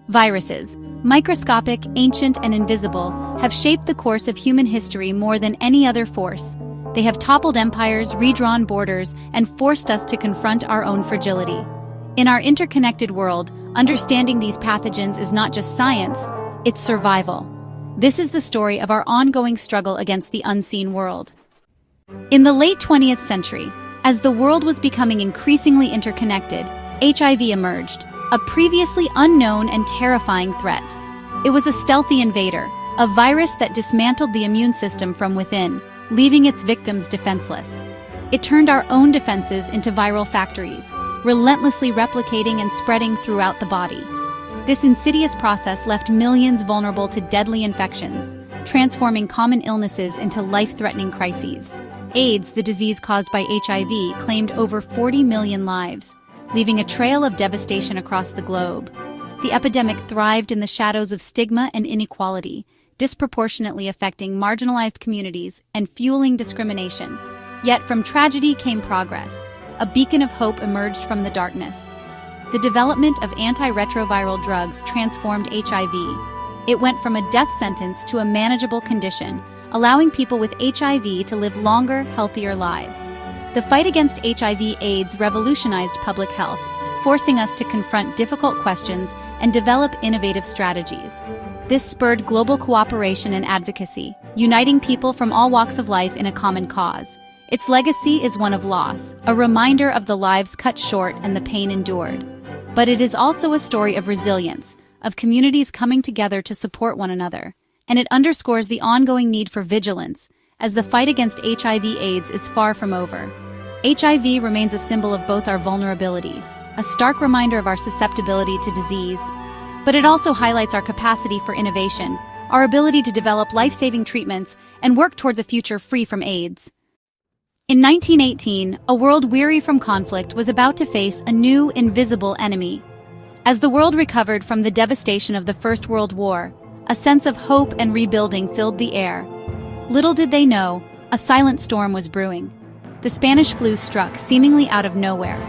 Viruses, microscopic, ancient, and invisible, have shaped the course of human history more than any other force. They have toppled empires, redrawn borders, and forced us to confront our own fragility. In our interconnected world, understanding these pathogens is not just science, it's survival. This is the story of our ongoing struggle against the unseen world. In the late 20th century, as the world was becoming increasingly interconnected, HIV emerged, a previously unknown and terrifying threat. It was a stealthy invader, a virus that dismantled the immune system from within, leaving its victims defenseless. It turned our own defenses into viral factories, relentlessly replicating and spreading throughout the body. This insidious process left millions vulnerable to deadly infections, transforming common illnesses into life-threatening crises. AIDS, the disease caused by HIV, claimed over 40 million lives, leaving a trail of devastation across the globe. The epidemic thrived in the shadows of stigma and inequality, disproportionately affecting marginalized communities and fueling discrimination. Yet from tragedy came progress. A beacon of hope emerged from the darkness. The development of antiretroviral drugs transformed HIV. It went from a death sentence to a manageable condition, allowing people with HIV to live longer, healthier lives. The fight against HIV/AIDS revolutionized public health, forcing us to confront difficult questions and develop innovative strategies. This spurred global cooperation and advocacy, uniting people from all walks of life in a common cause. Its legacy is one of loss, a reminder of the lives cut short and the pain endured. But it is also a story of resilience, of communities coming together to support one another. And it underscores the ongoing need for vigilance, as the fight against HIV/AIDS is far from over. HIV remains a symbol of both our vulnerability, a stark reminder of our susceptibility to disease. But it also highlights our capacity for innovation, our ability to develop life-saving treatments, and work towards a future free from AIDS. In 1918, a world weary from conflict was about to face a new, invisible enemy. As the world recovered from the devastation of the First World War, a sense of hope and rebuilding filled the air. Little did they know, a silent storm was brewing. The Spanish flu struck seemingly out of nowhere.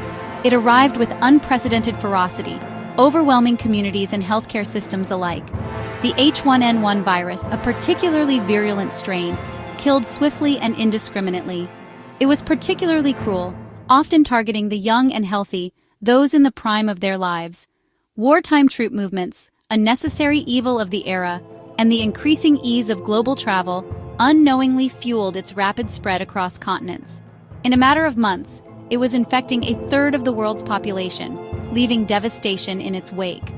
It arrived with unprecedented ferocity, overwhelming communities and healthcare systems alike. The H1N1 virus, a particularly virulent strain, killed swiftly and indiscriminately. It was particularly cruel, often targeting the young and healthy, those in the prime of their lives. Wartime troop movements, a necessary evil of the era, and the increasing ease of global travel unknowingly fueled its rapid spread across continents. In a matter of months, it was infecting a third of the world's population, leaving devastation in its wake.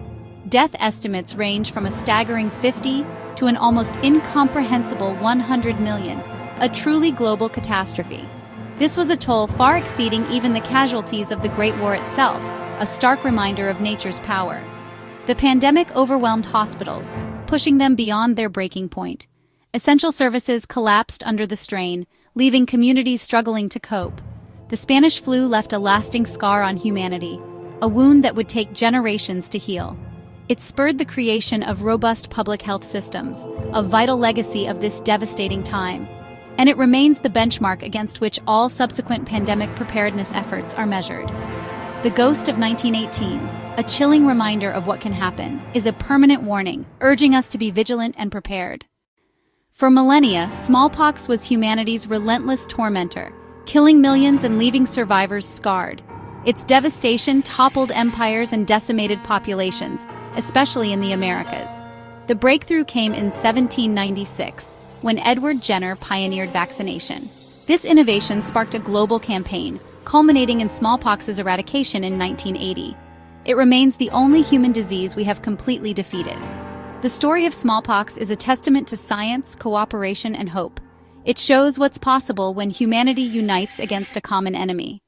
Death estimates range from a staggering 50 to an almost incomprehensible 100 million, a truly global catastrophe. This was a toll far exceeding even the casualties of the Great War itself, a stark reminder of nature's power. The pandemic overwhelmed hospitals, pushing them beyond their breaking point. Essential services collapsed under the strain, leaving communities struggling to cope. The Spanish flu left a lasting scar on humanity, a wound that would take generations to heal. It spurred the creation of robust public health systems, a vital legacy of this devastating time. And it remains the benchmark against which all subsequent pandemic preparedness efforts are measured. The ghost of 1918, a chilling reminder of what can happen, is a permanent warning, urging us to be vigilant and prepared. For millennia, smallpox was humanity's relentless tormentor, killing millions and leaving survivors scarred. Its devastation toppled empires and decimated populations, especially in the Americas. The breakthrough came in 1796, when Edward Jenner pioneered vaccination. This innovation sparked a global campaign, culminating in smallpox's eradication in 1980. It remains the only human disease we have completely defeated. The story of smallpox is a testament to science, cooperation, and hope. It shows what's possible when humanity unites against a common enemy.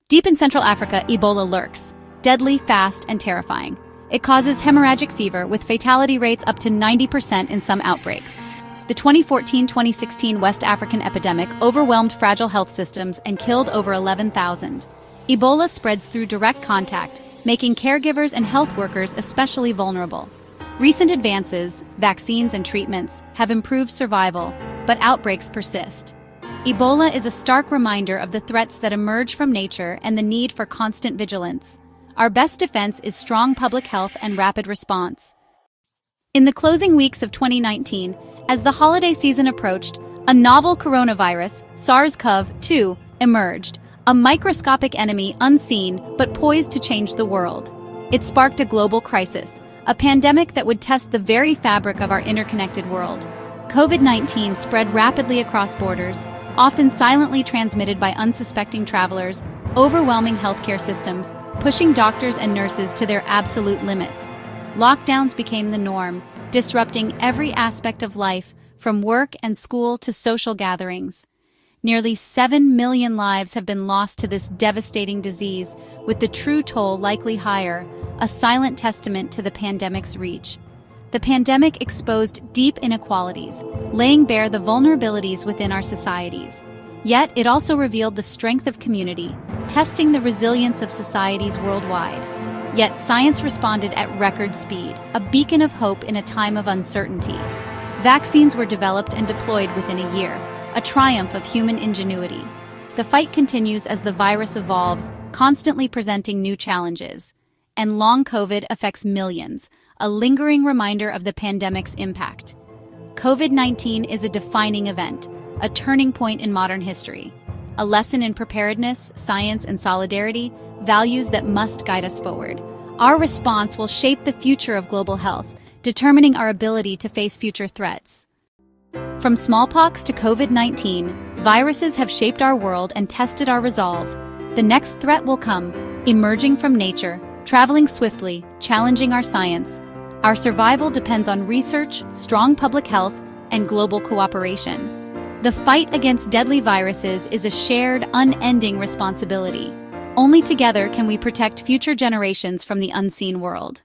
Deep in Central Africa, Ebola lurks, deadly, fast, and terrifying. It causes hemorrhagic fever, with fatality rates up to 90% in some outbreaks. The 2014-2016 West African epidemic overwhelmed fragile health systems and killed over 11,000. Ebola spreads through direct contact, making caregivers and health workers especially vulnerable. Recent advances, vaccines and treatments, have improved survival, but outbreaks persist. Ebola is a stark reminder of the threats that emerge from nature and the need for constant vigilance. Our best defense is strong public health and rapid response. In the closing weeks of 2019, as the holiday season approached, a novel coronavirus, SARS-CoV-2, emerged, a microscopic enemy unseen but poised to change the world. It sparked a global crisis, a pandemic that would test the very fabric of our interconnected world. COVID-19 spread rapidly across borders, often silently transmitted by unsuspecting travelers, overwhelming healthcare systems, pushing doctors and nurses to their absolute limits. Lockdowns became the norm, disrupting every aspect of life, from work and school to social gatherings. Nearly 7 million lives have been lost to this devastating disease, with the true toll likely higher, a silent testament to the pandemic's reach. The pandemic exposed deep inequalities, laying bare the vulnerabilities within our societies. Yet it also revealed the strength of community, testing the resilience of societies worldwide. Yet science responded at record speed, a beacon of hope in a time of uncertainty. Vaccines were developed and deployed within a year, a triumph of human ingenuity. The fight continues as the virus evolves, constantly presenting new challenges. And long COVID affects millions, a lingering reminder of the pandemic's impact. COVID-19 is a defining event, a turning point in modern history, a lesson in preparedness, science, and solidarity, values that must guide us forward. Our response will shape the future of global health, determining our ability to face future threats. From smallpox to COVID-19, viruses have shaped our world and tested our resolve. The next threat will come, emerging from nature, traveling swiftly, challenging our science. Our survival depends on research, strong public health, and global cooperation. The fight against deadly viruses is a shared, unending responsibility. Only together can we protect future generations from the unseen world.